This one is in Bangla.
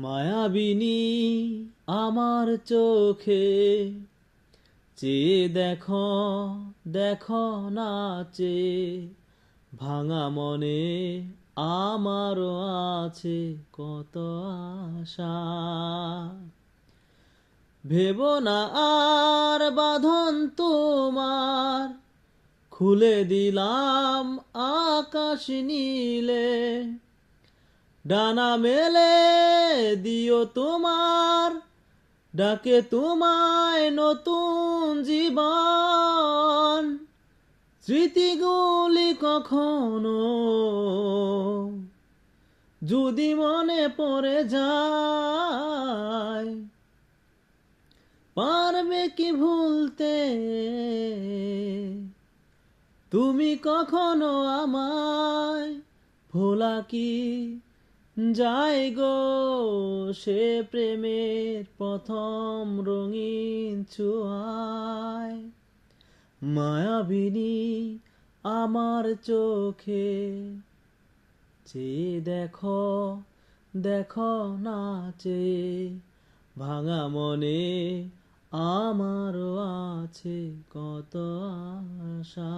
মায়াবিনী আমার চোখে চেয়ে দেখো দেখো নাচে, ভাঙা মনে আমারও আছে কত আশা। ভেবো না আর বাঁধন তোমার, খুলে দিলাম আকাশ নীলে। ডানা মেলে দিও তোমার ডাকে তোমায় নতুন জীবন। স্মৃতিগুলি কখনো যদি মনে পড়ে যায়, পারবে কি ভুলতে তুমি কখনো আমায়? ভোলা কি যায় গো সে প্রেমের প্রথম রঙিন ছোঁয়ায়। মায়াবিনী আমার চোখে চেয়ে দেখো দেখো নাচে, ভাঙা মনে আমারও আছে কত আশা।